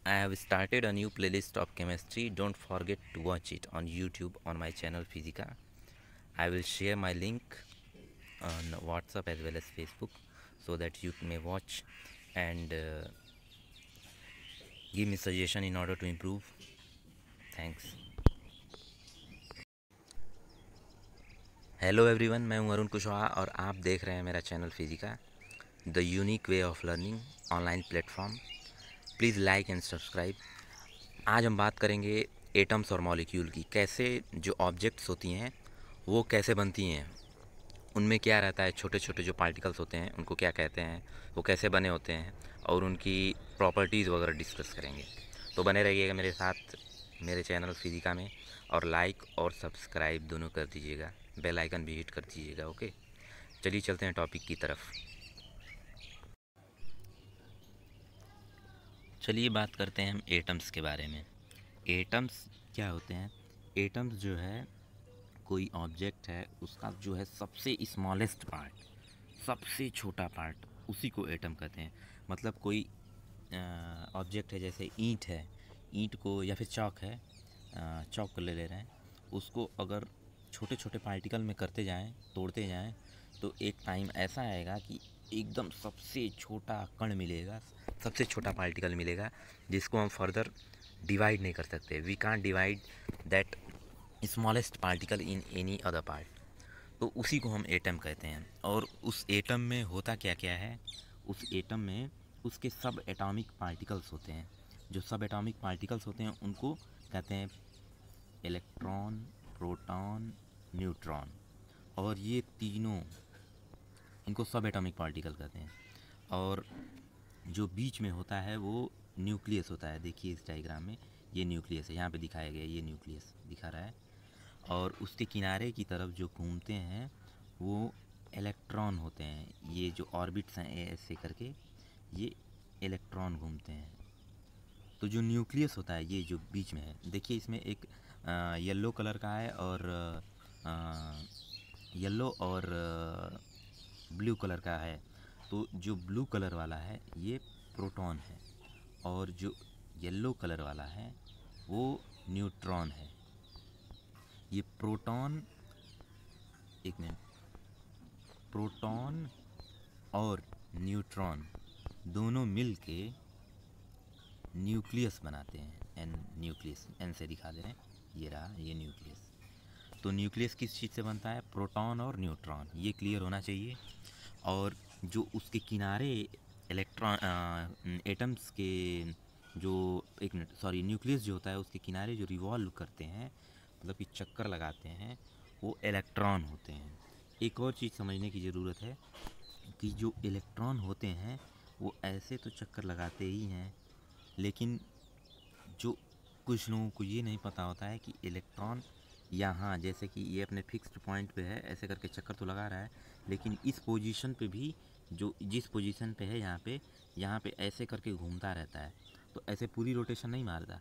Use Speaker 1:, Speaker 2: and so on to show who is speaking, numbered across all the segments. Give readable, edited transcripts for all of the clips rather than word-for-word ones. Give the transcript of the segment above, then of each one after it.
Speaker 1: I have started a new playlist of chemistry. Don't forget to watch it on YouTube on my channel Physica. I will share my link on WhatsApp as well as Facebook so that you may watch and give me suggestion in order to improve. Thanks. Hello everyone, मैं हूं अरुण कुशवाहा और आप देख रहे हैं मेरा channel Physica, the unique way of learning online platform. Please like and subscribe. आज हम बात करेंगे एटम्स और मॉलिक्यूल की, कैसे जो ऑब्जेक्ट्स होती हैं वो कैसे बनती हैं, उनमें क्या रहता है, छोटे छोटे जो पार्टिकल्स होते हैं उनको क्या कहते हैं, वो कैसे बने होते हैं और उनकी प्रॉपर्टीज़ वगैरह डिस्कस करेंगे। तो बने रहिएगा मेरे साथ मेरे चैनल फिजिका में और लाइक और सब्सक्राइब दोनों कर दीजिएगा, बेल आइकन भी हिट कर दीजिएगा। ओके, चलिए चलते हैं टॉपिक की तरफ। चलिए बात करते हैं हम एटम्स के बारे में। एटम्स क्या होते हैं? एटम्स जो है कोई ऑब्जेक्ट है, उसका जो है सबसे स्मॉलेस्ट पार्ट, सबसे छोटा पार्ट, उसी को एटम कहते हैं। मतलब कोई ऑब्जेक्ट है, जैसे ईंट है, ईंट को या फिर चौक है, चौक को ले रहे हैं, उसको अगर छोटे छोटे पार्टिकल में करते जाएं, तोड़ते जाएं, तो एक टाइम ऐसा आएगा कि एकदम सबसे छोटा कण मिलेगा, सबसे छोटा पार्टिकल मिलेगा, जिसको हम फर्दर डिवाइड नहीं कर सकते। We can't divide that smallest particle in any other part. तो उसी को हम एटम कहते हैं। और उस एटम में होता क्या क्या है? उस एटम में उसके सब एटॉमिक पार्टिकल्स होते हैं। जो सब एटॉमिक पार्टिकल्स होते हैं उनको कहते हैं इलेक्ट्रॉन, प्रोटॉन, न्यूट्रॉन। और ये तीनों, इनको सब एटॉमिक पार्टिकल कहते हैं। और जो बीच में होता है वो न्यूक्लियस होता है। देखिए इस डायग्राम में ये न्यूक्लियस है, यहाँ पे दिखाया गया, ये न्यूक्लियस दिखा रहा है। और उसके किनारे की तरफ जो घूमते हैं वो इलेक्ट्रॉन होते हैं। ये जो ऑर्बिट्स हैं ऐसे करके, ये इलेक्ट्रॉन घूमते हैं। तो जो न्यूक्लियस होता है, ये जो बीच में है, देखिए इसमें एक येलो कलर का है और येलो और ब्लू कलर का है। तो जो ब्लू कलर वाला है ये प्रोटॉन है, और जो येलो कलर वाला है वो न्यूट्रॉन है। ये प्रोटॉन, एक मिनट, प्रोटॉन और न्यूट्रॉन दोनों मिल के न्यूक्लियस बनाते हैं। एन न्यूक्लियस, एन से दिखा दे रहे हैं, ये रहा ये न्यूक्लियस। तो न्यूक्लियस किस चीज़ से बनता है? प्रोटॉन और न्यूट्रॉन, ये क्लियर होना चाहिए। और जो उसके किनारे इलेक्ट्रॉन एटम्स के जो, एक मिनट सॉरी, न्यूक्लियस जो होता है उसके किनारे जो रिवॉल्व करते हैं, मतलब कि चक्कर लगाते हैं, वो इलेक्ट्रॉन होते हैं। एक और चीज़ समझने की ज़रूरत है कि जो इलेक्ट्रॉन होते हैं वो ऐसे तो चक्कर लगाते ही हैं, लेकिन जो कुछ लोगों को ये नहीं पता होता है कि इलेक्ट्रॉन यहाँ, जैसे कि ये अपने फिक्स्ड पॉइंट पे है, ऐसे करके चक्कर तो लगा रहा है, लेकिन इस पोजीशन पे भी, जो जिस पोजीशन पे है यहाँ पे ऐसे करके घूमता रहता है। तो ऐसे पूरी रोटेशन नहीं मारता,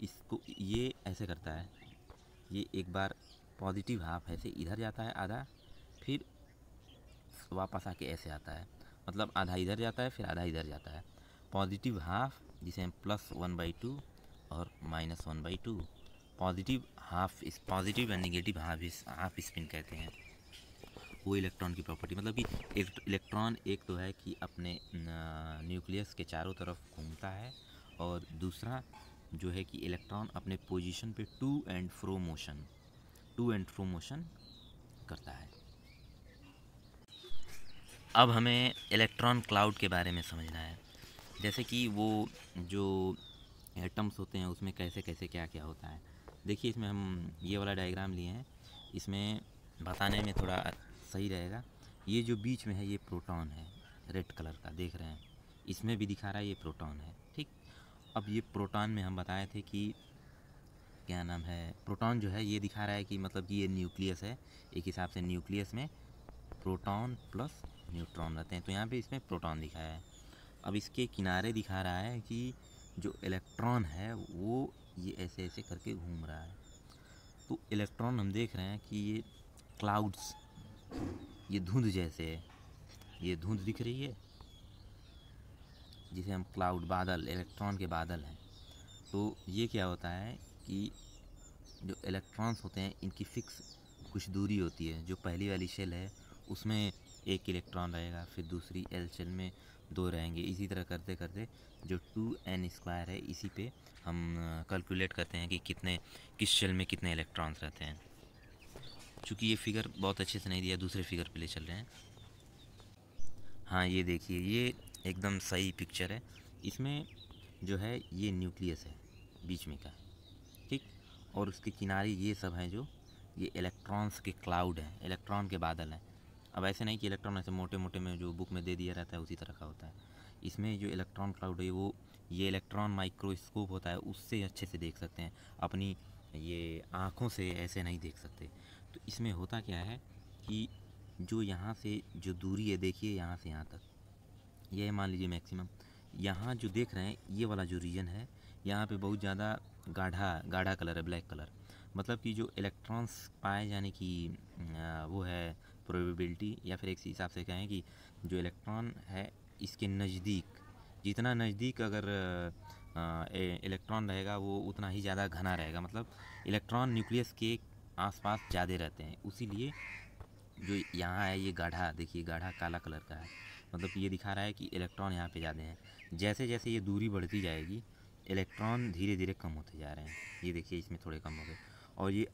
Speaker 1: इसको ये ऐसे करता है। ये एक बार पॉजिटिव हाफ ऐसे इधर जाता है आधा, फिर वापस आके ऐसे आता है, मतलब आधा इधर जाता है फिर आधा इधर जाता है। पॉजिटिव हाफ, जिसे हम +1/2 और -1/2, पॉजिटिव हाफ, इस positive and negative half spin कहते हैं। वो इलेक्ट्रॉन की प्रॉपर्टी, मतलब कि एक इलेक्ट्रॉन, एक तो है कि अपने न्यूक्लियस के चारों तरफ घूमता है, और दूसरा जो है कि इलेक्ट्रॉन अपने पोजीशन पे टू एंड फ्रो मोशन करता है। अब हमें इलेक्ट्रॉन क्लाउड के बारे में समझना है। जैसे कि वो जो एटम्स होते हैं उसमें कैसे कैसे क्या क्या होता है। देखिए इसमें हम ये वाला डायग्राम लिए हैं, इसमें बताने में थोड़ा सही रहेगा। ये जो बीच में है ये प्रोटॉन है, रेड कलर का देख रहे हैं, इसमें भी दिखा रहा है ये प्रोटॉन है, ठीक। अब ये प्रोटॉन में हम बताए थे कि क्या नाम है, प्रोटॉन जो है ये दिखा रहा है कि मतलब कि ये न्यूक्लियस है। एक हिसाब से न्यूक्लियस में प्रोटॉन प्लस न्यूट्रॉन रहते हैं, तो यहाँ पे इसमें प्रोटॉन दिखाया है। अब इसके किनारे दिखा रहा है कि जो इलेक्ट्रॉन है वो ये ऐसे ऐसे करके घूम रहा है। तो इलेक्ट्रॉन हम देख रहे हैं कि ये क्लाउड्स, ये धुंध जैसे है, ये धुंध दिख रही है जिसे हम क्लाउड, बादल, इलेक्ट्रॉन के बादल हैं। तो ये क्या होता है कि जो इलेक्ट्रॉन्स होते हैं इनकी फिक्स कुछ दूरी होती है। जो पहली वाली शेल है उसमें एक इलेक्ट्रॉन रहेगा, फिर दूसरी एल शेल में दो रहेंगे। इसी तरह करते करते जो 2n² है इसी पे हम कैलकुलेट करते हैं कि किस शेल में कितने इलेक्ट्रॉन्स रहते हैं। चूँकि ये फिगर बहुत अच्छे से नहीं दिया, दूसरे फिगर पे ले चल रहे हैं। हाँ ये देखिए, ये एकदम सही पिक्चर है। इसमें जो है ये न्यूक्लियस है बीच में का, ठीक, और उसके किनारे ये सब हैं जो ये इलेक्ट्रॉन्स के क्लाउड हैं, इलेक्ट्रॉन के बादल हैं। अब ऐसे नहीं कि इलेक्ट्रॉन ऐसे मोटे मोटे में जो बुक में दे दिया रहता है उसी तरह का होता है। इसमें जो इलेक्ट्रॉन क्लाउड है वो ये इलेक्ट्रॉन माइक्रोस्कोप होता है, उससे अच्छे से देख सकते हैं, अपनी ये आँखों से ऐसे नहीं देख सकते। तो इसमें होता क्या है कि जो यहाँ से जो दूरी है देखिए, यहाँ से यहाँ तक, ये मान लीजिए मैक्सिमम, यहाँ जो देख रहे हैं ये वाला जो रीजन है यहाँ पे बहुत ज़्यादा गाढ़ा गाढ़ा कलर है, ब्लैक कलर। मतलब कि जो इलेक्ट्रॉन्स पाए जाने की वो है प्रोबेबिलिटी, या फिर एक हिसाब से कहें कि जो इलेक्ट्रॉन है इसके नज़दीक, जितना नज़दीक अगर इलेक्ट्रॉन रहेगा वो उतना ही ज़्यादा घना रहेगा। मतलब इलेक्ट्रॉन न्यूक्लियस के आसपास ज़्यादा रहते हैं, उसीलिए जो यहाँ है ये गाढ़ा, देखिए गाढ़ा काला कलर का है। मतलब ये दिखा रहा है कि इलेक्ट्रॉन यहाँ पे ज़्यादा हैं। जैसे जैसे ये दूरी बढ़ती जाएगी इलेक्ट्रॉन धीरे धीरे कम होते जा रहे हैं। ये देखिए इसमें थोड़े कम हो गए, और ये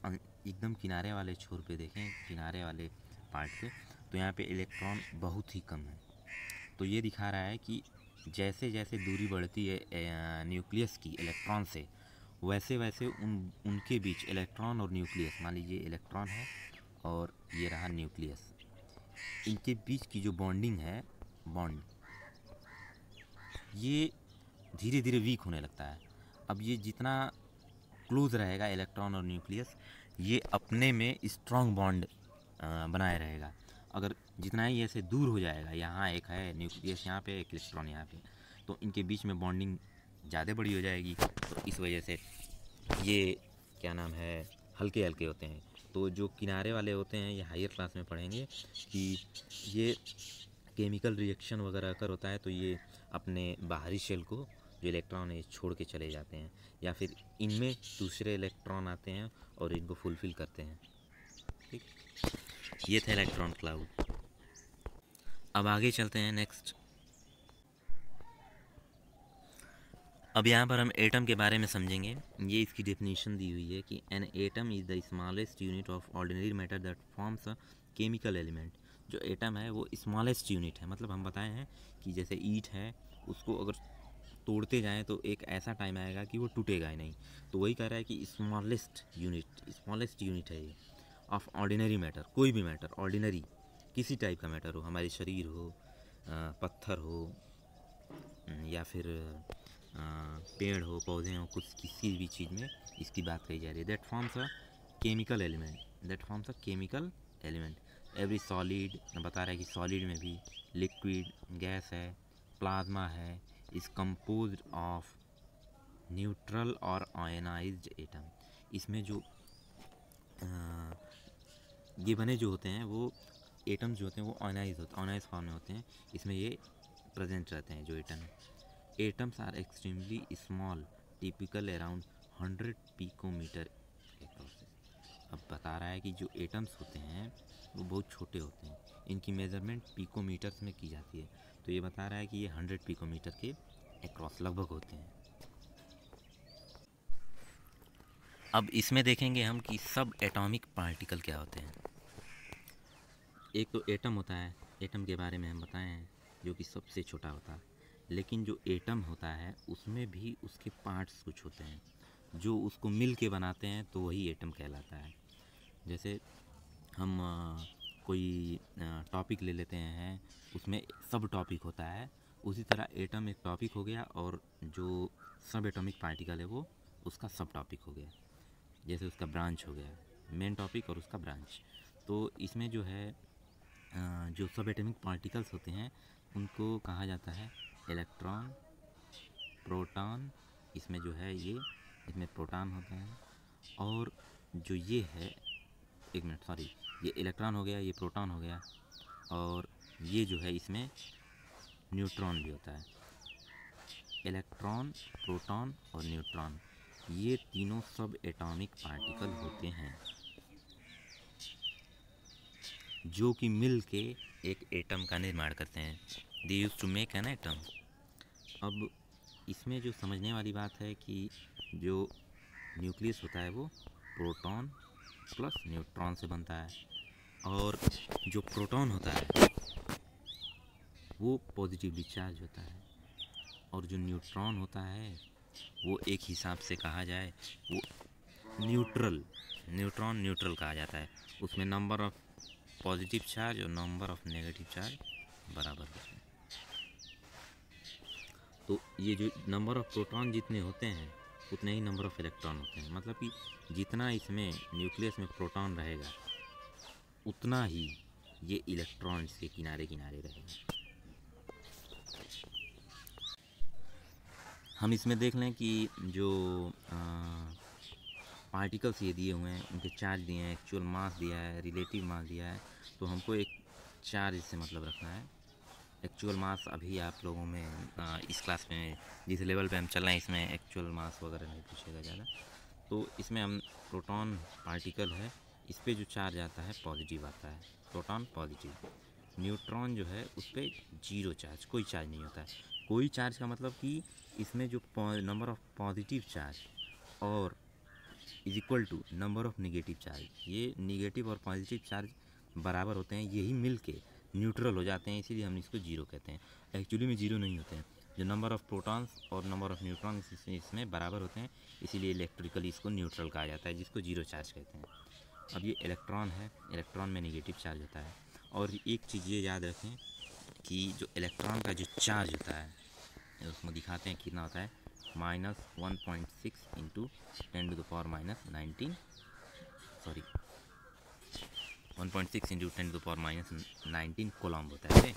Speaker 1: एकदम किनारे वाले छोर पे देखें, किनारे वाले पार्ट पे, तो यहाँ पे इलेक्ट्रॉन बहुत ही कम है। तो ये दिखा रहा है कि जैसे जैसे दूरी बढ़ती है न्यूक्लियस की इलेक्ट्रॉन से, वैसे वैसे उनके बीच इलेक्ट्रॉन और न्यूक्लियस, मान लीजिए इलेक्ट्रॉन है और ये रहा न्यूक्लियस, इनके बीच की जो बॉन्डिंग है, बॉन्ड, ये धीरे धीरे वीक होने लगता है। अब ये जितना क्लोज रहेगा इलेक्ट्रॉन और न्यूक्लियस, ये अपने में स्ट्रॉन्ग बॉन्ड बनाए रहेगा। अगर जितना ही ऐसे दूर हो जाएगा, यहाँ एक है न्यूक्लियस यहाँ पे, एक इलेक्ट्रॉन यहाँ पे, तो इनके बीच में बॉन्डिंग ज़्यादा बड़ी हो जाएगी। तो इस वजह से ये क्या नाम है, हल्के हल्के होते हैं। तो जो किनारे वाले होते हैं ये हायर क्लास में पढ़ेंगे कि ये केमिकल रिएक्शन वगैरह अगर होता है तो ये अपने बाहरी शेल को जो इलेक्ट्रॉन है छोड़ के चले जाते हैं, या फिर इनमें दूसरे इलेक्ट्रॉन आते हैं और इनको फुलफ़िल करते हैं। ठीक, ये था इलेक्ट्रॉन क्लाउड। अब आगे चलते हैं नेक्स्ट। अब यहाँ पर हम एटम के बारे में समझेंगे। ये इसकी डेफिनेशन दी हुई है कि an atom is the smallest unit of ordinary matter that forms a chemical element. जो एटम है वो स्मॉलेस्ट यूनिट है, मतलब हम बताए हैं कि जैसे ईंट है, उसको अगर तोड़ते जाएं तो एक ऐसा टाइम आएगा कि वो टूटेगा ही नहीं। तो वही कह रहा है कि स्मॉलेस्ट यूनिट है ये ऑफ ऑर्डिनरी मैटर। कोई भी मैटर, ऑर्डिनरी किसी टाइप का मैटर हो, हमारे शरीर हो, पत्थर हो, या फिर पेड़ हो, पौधे हो, कुछ किसी भी चीज़ में इसकी बात कही जा रही है। That forms a chemical element. Every solid बता रहा है कि सॉलिड में भी, लिक्विड, गैस है, प्लाज्मा है, इज़ कंपोज्ड ऑफ न्यूट्रल और आयनाइज्ड एटम। इसमें जो ये बने जो होते हैं वो एटम्स जो होते हैं वो आयनाइज फॉर्म में होते हैं, इसमें ये प्रेजेंट रहते हैं जो atom. Atoms are extremely small, typical around 100 picometre across. अब बता रहा है कि जो एटम्स होते हैं वो बहुत छोटे होते हैं, इनकी मेज़रमेंट पिकोमीटर्स में की जाती है। तो ये बता रहा है कि ये 100 पिकोमीटर के एक्रोस लगभग होते हैं। अब इसमें देखेंगे हम कि सब एटॉमिक पार्टिकल क्या होते हैं। एक तो एटम होता है, एटम के बारे में हम बताए हैं, जो कि सबसे छोटा होता है। लेकिन जो एटम होता है उसमें भी उसके पार्ट्स कुछ होते हैं जो उसको मिल के बनाते हैं, तो वही एटम कहलाता है। जैसे हम कोई टॉपिक ले लेते हैं, उसमें सब टॉपिक होता है, उसी तरह एटम एक टॉपिक हो गया और जो सब एटॉमिक पार्टिकल है वो उसका सब टॉपिक हो गया। जैसे उसका ब्रांच हो गया, मेन टॉपिक और उसका ब्रांच। तो इसमें जो है जो सब एटॉमिक पार्टिकल्स होते हैं उनको कहा जाता है इलेक्ट्रॉन, प्रोटॉन, इसमें जो है ये, इसमें प्रोटॉन होते हैं, और जो ये है, एक मिनट सॉरी, ये इलेक्ट्रॉन हो गया, ये प्रोटॉन हो गया, और ये जो है इसमें न्यूट्रॉन भी होता है। इलेक्ट्रॉन, प्रोटॉन और न्यूट्रॉन, ये तीनों सब एटॉमिक पार्टिकल होते हैं जो कि मिल के एक एटम का निर्माण करते हैं। They use to make an atom. अब इसमें जो समझने वाली बात है कि जो न्यूक्लियस होता है वो प्रोटॉन प्लस न्यूट्रॉन से बनता है और जो प्रोटॉन होता है वो पॉजिटिवली चार्ज होता है और जो न्यूट्रॉन होता है वो एक हिसाब से कहा जाए वो न्यूट्रॉन न्यूट्रल कहा जाता है। उसमें नंबर ऑफ पॉजिटिव चार्ज और नंबर ऑफ नेगेटिव चार्ज बराबर होते हैं। तो ये जो नंबर ऑफ प्रोटॉन जितने होते हैं उतने ही नंबर ऑफ इलेक्ट्रॉन होते हैं। मतलब कि जितना इसमें न्यूक्लियस में प्रोटॉन रहेगा उतना ही ये इलेक्ट्रॉन इसके किनारे किनारे रहेगा। हम इसमें देख लें कि जो पार्टिकल्स ये दिए हुए हैं उनके चार्ज दिए हैं, एक्चुअल मास दिया है, रिलेटिव मास दिया है। तो हमको एक चार्ज से मतलब रखना है। एक्चुअल मास अभी आप लोगों में इस क्लास में जिस लेवल पे हम चल रहे हैं इसमें एक्चुअल मास वगैरह नहीं पूछेगा ज़्यादा। तो इसमें हम प्रोटॉन पार्टिकल है, इस पर जो चार्ज आता है पॉजिटिव आता है, प्रोटॉन पॉजिटिव। न्यूट्रॉन जो है उस पर जीरो चार्ज, कोई चार्ज नहीं होता है। कोई चार्ज का मतलब कि इसमें जो नंबर ऑफ पॉजिटिव चार्ज और is equal to number of negative charge, ये निगेटिव और पॉजिटिव चार्ज बराबर होते हैं, यही मिल के न्यूट्रल हो जाते हैं, इसीलिए हम इसको जीरो कहते हैं। एक्चुअली में जीरो नहीं होते हैं। जो नंबर ऑफ प्रोटॉन्स और नंबर ऑफ न्यूट्रॉन्स इसमें बराबर होते हैं, इसीलिए इलेक्ट्रिकली इसको न्यूट्रल कहा जाता है, जिसको जीरो चार्ज कहते हैं। अब ये इलेक्ट्रॉन है, इलेक्ट्रॉन में निगेटिव चार्ज होता है। और एक चीज़ ये याद रखें कि जो इलेक्ट्रॉन का जो चार्ज होता है उसमें दिखाते हैं कितना होता है, -1.6 इंटू 10⁻⁻19 सॉरी 1.6 इंटू 10⁻⁻19 कोलॉम्ब होता है।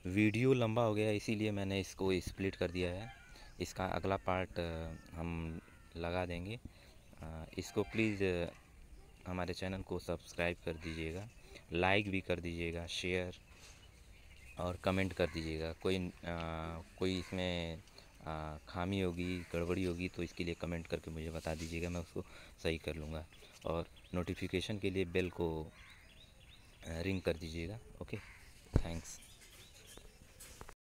Speaker 1: वीडियो लंबा हो गया इसीलिए मैंने इसको स्प्लिट कर दिया है। इसका अगला पार्ट हम लगा देंगे। इसको प्लीज़ हमारे चैनल को सब्सक्राइब कर दीजिएगा, लाइक भी कर दीजिएगा, शेयर और कमेंट कर दीजिएगा। कोई इसमें खामी होगी, गड़बड़ी होगी तो इसके लिए कमेंट करके मुझे बता दीजिएगा, मैं उसको सही कर लूँगा। और नोटिफिकेशन के लिए बेल को रिंग कर दीजिएगा। Okay, thanks.